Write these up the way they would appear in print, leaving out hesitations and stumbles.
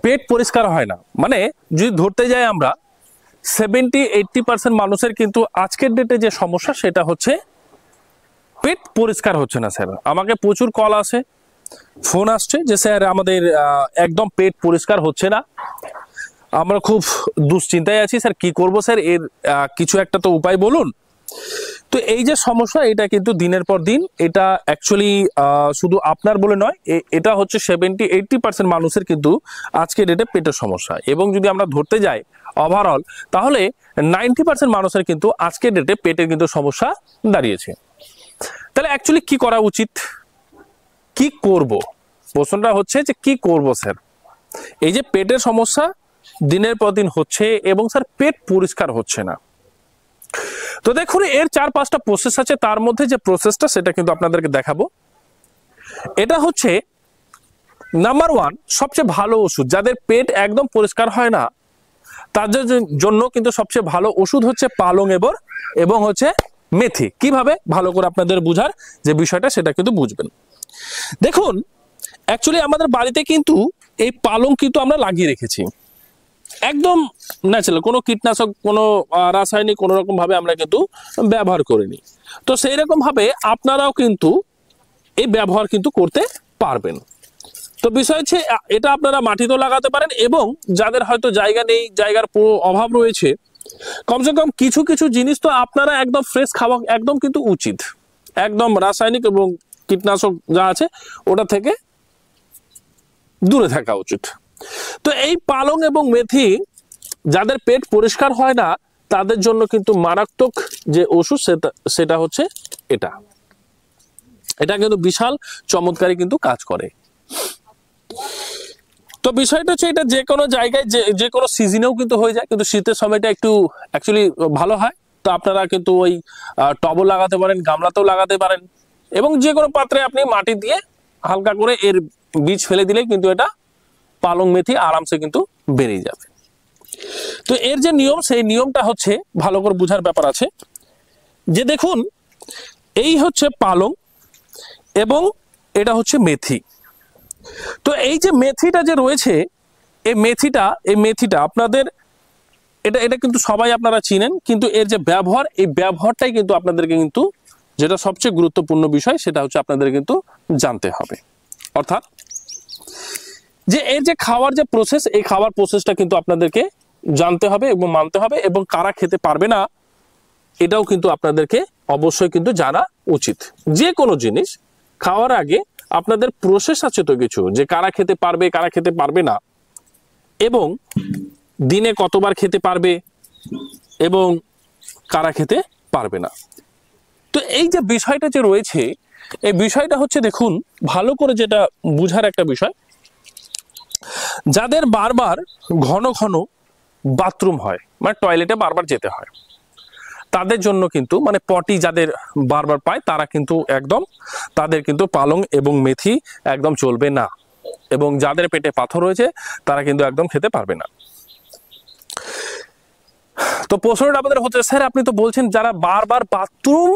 পেট পরিষ্কার হয় না, মানে যদি ধরতে যাই আমরা 70-80% মানুষের কিন্তু আজকের ডেটে যে সমস্যা সেটা হচ্ছে পেট পরিষ্কার হচ্ছে না। স্যার আমাকে প্রচুর কল আসে, ফোন আসছে যে স্যার আমাদের একদম পেট পরিষ্কার হচ্ছে না, আমরা খুব দুশ্চিন্তায় আছি, স্যার কি করব স্যার, এর কিছু একটা তো উপায় বলুন। তো এই যে সমস্যা এটা কিন্তু দিনের পর দিন, এটা অ্যাকচুয়ালি শুধু আপনার বলে নয়, এটা হচ্ছে 70-80% মানুষের কিন্তু আজকে ডেটে পেটের সমস্যা। এবং যদি আমরা ধরতে যাই ওভারঅল, তাহলে 90% মানুষের কিন্তু আজকে ডেটে পেটের কিন্তু সমস্যা দাঁড়িয়েছে। তাহলে অ্যাকচুয়ালি কি করা উচিত, কি করব, প্রশ্নটা হচ্ছে যে কি করব স্যার, এই যে পেটের সমস্যা দিনের পর দিন হচ্ছে এবং স্যার পেট পরিষ্কার হচ্ছে না। তো দেখুন এর 4-5টা প্রসেস আছে, তার মধ্যে যে প্রসেসটা সেটা কিন্তু আপনাদেরকে দেখাবো। এটা হচ্ছে নাম্বার 1, সবচেয়ে ভালো ওষুধ যাদের পেট একদম পরিষ্কার হয় না তাদের জন্য কিন্তু সবচেয়ে ভালো ওষুধ হচ্ছে পালং এবং হচ্ছে মেথি। কিভাবে ভালো করে আপনাদের বুঝার যে বিষয়টা সেটা কিন্তু বুঝবেন। দেখুন অ্যাকচুয়ালি আমাদের বাড়িতে কিন্তু এই পালং কিন্তু আমরা লাগিয়ে রেখেছি, একদম ন্যাচারাল, কোনো কীটনাশক কোনো রাসায়নিক কোনো রকম ভাবে আমরা কিন্তু ব্যবহার করিনি। তো সেই রকম ভাবে আপনারাও কিন্তু এই ব্যবহার কিন্তু করতে পারবেন। তো বিষয় হচ্ছে এটা আপনারা মাটিতেও লাগাতে পারেন, এবং যাদের হয়তো জায়গা নেই, জায়গার অভাব রয়েছে, কমসে কম কিছু কিছু জিনিস তো আপনারা একদম ফ্রেশ খাওয়া একদম কিন্তু উচিত, একদম রাসায়নিক এবং কীটনাশক যা আছে ওটা থেকে দূরে থাকা উচিত। তো এই পালং এবং মেথি যাদের পেট পরিষ্কার হয় না তাদের জন্য কিন্তু মারাত্মক যে ওষুধ সেটা হচ্ছে এটা কিন্তু বিশাল চমৎকারী কিন্তু কাজ করে। তো বিষয়টা হচ্ছে এটা যে কোনো জায়গায় যে কোনো সিজনেও কিন্তু হয়ে যায়, কিন্তু শীতের সময়টা একটু অ্যাকচুয়ালি ভালো হয়। তো আপনারা কিন্তু ওই টবও লাগাতে পারেন, গামলাতেও লাগাতে পারেন, এবং যে কোনো পাত্রে আপনি মাটি দিয়ে হালকা করে এর বীজ ফেলে দিলেই কিন্তু এটা পালং মেথি আরামসে কিন্তু বেরিয়ে যাবে। তো এর যে নিয়ম সেই নিয়মটা হচ্ছে ভালো করে বোঝার ব্যাপার আছে, যে দেখুন এই হচ্ছে পালং এবং এটা হচ্ছে মেথি। তো এই যে মেথিটা যে রয়েছে এই মেথিটা আপনাদের এটা কিন্তু সবাই আপনারা চিনেন, কিন্তু এর যে ব্যবহার এই ব্যবহারটাই কিন্তু আপনাদেরকে কিন্তু যেটা সবচেয়ে গুরুত্বপূর্ণ বিষয় সেটা হচ্ছে আপনাদের কিন্তু জানতে হবে। অর্থাৎ যে এর যে খাওয়ার যে প্রসেস এই খাওয়ার প্রসেসটা কিন্তু আপনাদেরকে জানতে হবে এবং মানতে হবে, এবং কারা খেতে পারবে না এটাও কিন্তু আপনাদেরকে অবশ্যই কিন্তু জানা উচিত। যে কোনো জিনিস খাওয়ার আগে আপনাদের প্রসেস আছে তো কিছু, যে কারা খেতে পারবে কারা খেতে পারবে না, এবং দিনে কতবার খেতে পারবে এবং কারা খেতে পারবে না। তো এই যে বিষয়টা যে রয়েছে এই বিষয়টা হচ্ছে দেখুন ভালো করে যেটা বুঝার একটা বিষয়, যাদের বারবার ঘন ঘন বাথরুম হয়, মানে টয়লেটে বারবার যেতে হয়, তাদের জন্য কিন্তু মানে পটি যাদের বারবার পায় তারা কিন্তু একদম তাদের কিন্তু পালং এবং মেথি একদম চলবে না, এবং যাদের পেটে পাথর রয়েছে তারা কিন্তু একদম খেতে পারবে না। তো প্রশ্নটা আমাদের হচ্ছে স্যার আপনি তো বলছেন যারা বারবার বাথরুম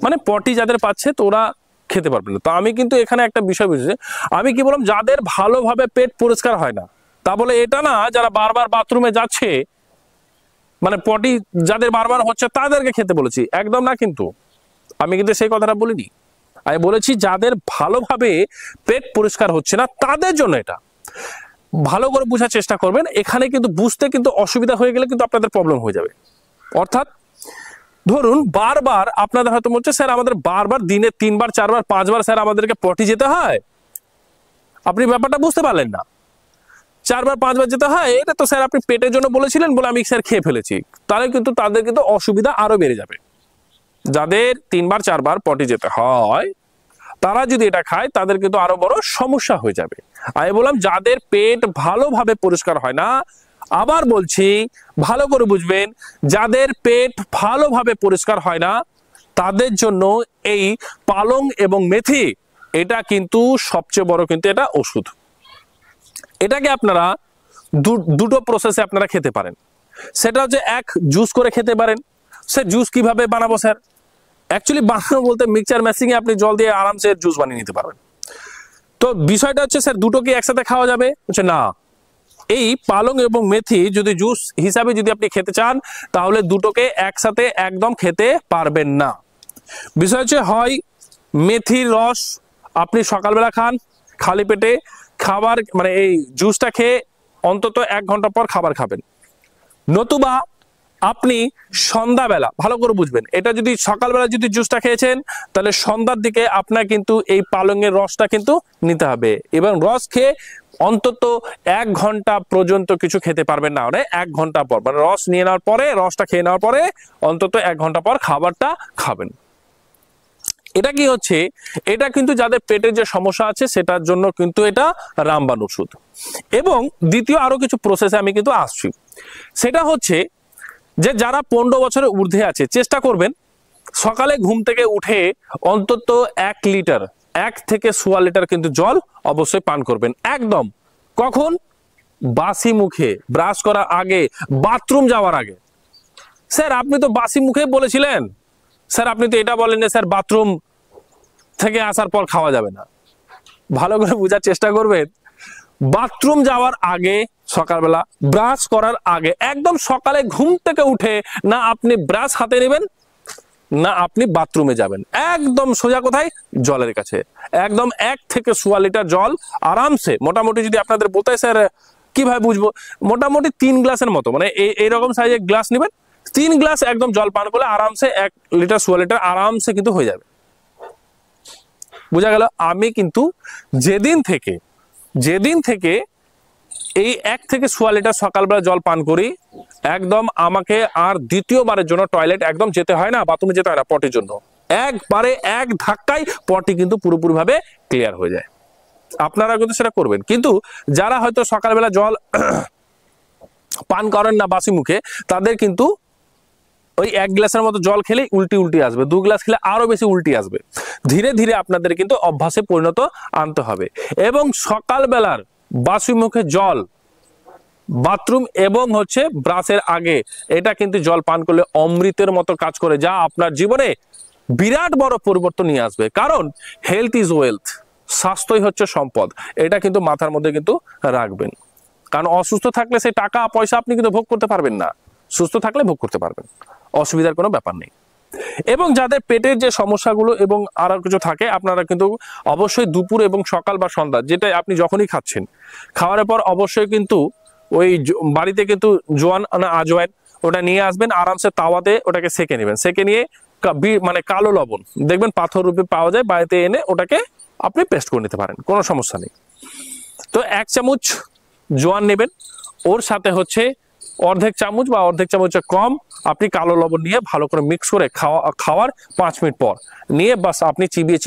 মানে পটি যাদের পাচ্ছে তো ওরা খেতে পারবে না। তো আমি কিন্তু এখানে একটা বিষয় বুঝেছি, আমি কি বললাম যাদের ভালোভাবে পেট পরিষ্কার হয় না, তা বলে এটা না যারা বারবার বাথরুমে যাচ্ছে মানে পটি যাদের বারবার হচ্ছে তাদেরকে খেতে বলেছি, একদম না। কিন্তু আমি কিন্তু সেই কথাটা বলিনি, আমি বলেছি যাদের ভালোভাবে পেট পরিষ্কার হচ্ছে না তাদের জন্য এটা। ভালো করে বোঝার চেষ্টা করবেন, এখানে কিন্তু বুঝতে কিন্তু অসুবিধা হয়ে গেলে কিন্তু আপনাদের প্রবলেম হয়ে যাবে। অর্থাৎ ধরুন বারবার আপনাদের হয়তো বলছে স্যার আমাদের বারবার দিনে 3বার 4বার 5বার স্যার আমাদেরকে পটি যেতে হয়, আপনি ব্যাপারটা বুঝতে পারলেন না। 4বার 5বার যেতে হয় এটা তো স্যার আপনি পেটের জন্য বলেছিলেন বলে আমি স্যার খেয়ে ফেলেছি, তাহলে কিন্তু তাদের কিন্তু অসুবিধা আরো বেড়ে যাবে। যাদের 3বার 4বার পটি যেতে হয় তারা যদি এটা খায় তাদের কিন্তু আরো বড় সমস্যা হয়ে যাবে। আমি বললাম যাদের পেট ভালোভাবে পরিষ্কার হয় না, আবার বলছি ভালো করে বুঝবেন, যাদের পেট ভালোভাবে পরিষ্কার হয় না তাদের জন্য এই পালং এবং মেথি এটা কিন্তু সবচেয়ে বড় কিন্তু এটা ওষুধ। এটাকে আপনারা দুটো প্রসেসে আপনারা খেতে পারেন। সেটা হচ্ছে এক, জুস করে খেতে পারেন। সে জুস কিভাবে বানাবো স্যার? অ্যাকচুয়ালি বানানো বলতে মিক্সচার মেশিনে আপনি জল দিয়ে আরামসে জুস বানিয়ে নিতে পারবেন। তো তো বিষয়টা হচ্ছে স্যার দুটো কি একসাথে খাওয়া যাবে? হচ্ছে না, এই পালং এবং মেথি যদি জুস হিসাবে যদি আপনি খেতে চান তাহলে দুটোকে একসাথে একদম খেতে পারবেন না। বিষয় হচ্ছে হয় মেথির রস আপনি সকালবেলা খান খালি পেটে, খাবার মানে এই জুসটা খেয়ে অন্তত 1 ঘন্টা পর খাবার খাবেন, নতুবা আপনি সন্ধ্যাবেলা, ভালো করে বুঝবেন, এটা যদি সকালবেলা যদি জুসটা খেয়েছেন তাহলে সন্ধ্যার দিকে আপনার কিন্তু এই পালংয়ের রসটা কিন্তু নিতে হবে এবং রস খেয়ে অন্তত 1 ঘন্টা পর্যন্ত কিছু খেতে পারবেন না, মানে 1 ঘন্টা পর, মানে রস নিয়ে নেওয়ার পরে, রসটা খেয়ে নেওয়ার পরে অন্তত 1 ঘন্টা পর খাবারটা খাবেন। এটা কি হচ্ছে, এটা কিন্তু যাদের পেটের যে সমস্যা আছে সেটার জন্য কিন্তু এটা রামবাণ ওষুধ। এবং দ্বিতীয় আরো কিছু প্রসেসে আমি কিন্তু আসছি, সেটা হচ্ছে যে যারা 15 বছরের ঊর্ধ্বে আছে চেষ্টা করবেন সকালে ঘুম থেকে উঠে অন্তত 1 লিটার 1 থেকে 1.25 লিটার কিন্তু জল অবশ্যই পান করবেন। একদম কখন? বাসি মুখে, ব্রাশ করার আগে, বাথরুম যাওয়ার আগে। স্যার আপনি তো বাসি মুখে বলেছিলেন, স্যার আপনি তো এটা বলেন না স্যার বাথরুম থেকে আসার পর খাওয়া যাবে না। ভালো করে বোঝার চেষ্টা করবেন, বাথরুম যাওয়ার আগে, সকালবেলা ব্রাশ করার আগে, একদম সকালে ঘুম থেকে উঠে না আপনি ব্রাশ হাতে নেবেন না আপনি বাথরুমে যাবেন, একদম সোজা কোথায়? জলের কাছে। একদম 1 থেকে 1.25 লিটার জল আরামসে, মোটামুটি যদি আপনাদের বলতে হয় স্যার কিভাবে বুঝবো, মোটামুটি 3 গ্লাসের মতো, মানে এইরকম সাইজের গ্লাস নেবেন, 3 গ্লাস একদম জল পান করলে আরামসে 1 লিটার 1.25 লিটার আরামসে কিন্তু হয়ে যাবে। বোঝা গেল? আমি কিন্তু যেদিন থেকে এই 1 থেকে 1.25 লিটার সকালবেলা জল পান করি, একদম আমাকে আর দ্বিতীয়বারের জন্য টয়লেট একদম যেতে হয় না, বাথরুমে যেতে হয় না পটির জন্য, একবারে 1 ধাক্কায় পটি কিন্তু পুরোপুরিভাবে ক্লিয়ার হয়ে যায়। আপনারা কিন্তু সেটা করবেন। কিন্তু যারা হয়তো সকালবেলা জল পান করেন না বাসি মুখে, তাদের কিন্তু ওই 1 গ্লাসের মতো জল খেলে উল্টি আসবে, 2 গ্লাস খেলে আরো বেশি উল্টি আসবে। ধীরে ধীরে আপনাদের কিন্তু অভ্যাসে পরিণত আনতে হবে। এবং সকালবেলার বাসি মুখে জল বাথরুম এবং হচ্ছে ব্রাশের আগে, এটা কিন্তু জল পান করলে অমৃতের মতো কাজ করে, যা আপনার জীবনে বিরাট বড় পরিবর্তন নিয়ে আসবে। কারণ হেলথ ইজ ওয়েলথ, স্বাস্থ্যই হচ্ছে সম্পদ, এটা কিন্তু মাথার মধ্যে কিন্তু রাখবেন। কারণ অসুস্থ থাকলে সেই টাকা পয়সা আপনি কিন্তু ভোগ করতে পারবেন না, সুস্থ থাকলে ভোগ করতে পারবেন, অসুবিধার কোনো ব্যাপার নেই। এবং যাদের পেটের যে সমস্যাগুলো এবং আরো কিছু থাকে, আপনারা কিন্তু অবশ্যই দুপুর এবং সকাল বা সন্ধ্যা, যেটা আপনি যখনই খাচ্ছেন, খাওয়ার পর অবশ্যই কিন্তু ওই বাড়িতে কিন্তু জোয়ান না আজওয়াইন ওটা নিয়ে আসবেন, আরামসে তাওয়াতে ওটাকে সেকে নেবেন, সেকে নিয়ে মানে কালো লবণ দেখবেন পাথর রূপে পাওয়া যায়, বাড়িতে এনে ওটাকে আপনি পেস্ট করে নিতে পারেন, কোনো সমস্যা নেই। তো 1 চামচ জোয়ান নেবেন, ওর সাথে হচ্ছে অর্ধেক চামচ বা অর্ধেক চামচের কম আপনি কালো লবণ নিয়ে ভালো করে মিক্স করে খাওয়ার 5 মিনিট পর নিয়ে বাস আপনি চিবিয়ে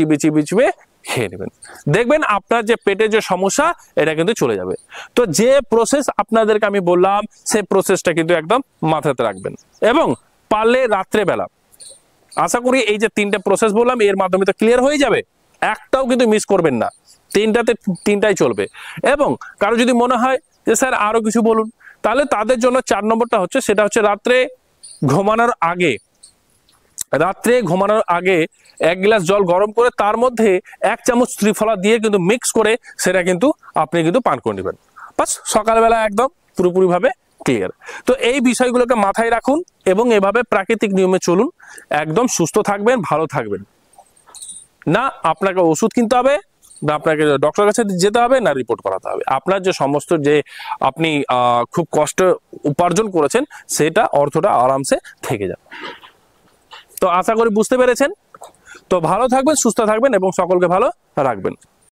খেয়ে নেবেন। দেখবেন আপনার যে পেটে যে সমস্যা এটা কিন্তু চলে যাবে। তো যে প্রসেস আপনাদেরকে আমি বললাম সেই প্রসেসটা কিন্তু একদম মাথাতে রাখবেন। এবং পারলে রাত্রেবেলা, আশা করি এই যে 3টে প্রসেস বললাম এর মাধ্যমে তো ক্লিয়ার হয়ে যাবে, একটাও কিন্তু মিস করবেন না, 3টাই চলবে। এবং কারো যদি মনে হয় যে স্যার আরো কিছু বলুন, তাহলে তাদের জন্য 4 নম্বরটা হচ্ছে, সেটা হচ্ছে রাত্রে ঘুমানোর আগে 1 গ্লাস জল গরম করে তার মধ্যে 1 চামচ ত্রিফলা দিয়ে কিন্তু মিক্স করে সেটা কিন্তু আপনি কিন্তু পান করে নেবেন, বাস সকালবেলা একদম পুরোপুরিভাবে ক্লিয়ার। তো এই বিষয়গুলোকে মাথায় রাখুন এবং এভাবে প্রাকৃতিক নিয়মে চলুন, একদম সুস্থ থাকবেন, ভালো থাকবেন। না আপনাকে ওষুধ কিনতে হবে, না আপনাকে ডক্টরের কাছে যেতে হবে, না রিপোর্ট করাতে হবে। আপনার যে সমস্ত যে আপনি খুব কষ্ট উপার্জন করেছেন সেটা অর্থটা আরামসে থেকে যাবে। তো আশা করি বুঝতে পেরেছেন। তো ভালো থাকবেন, সুস্থ থাকবেন এবং সকলকে ভালো রাখবেন।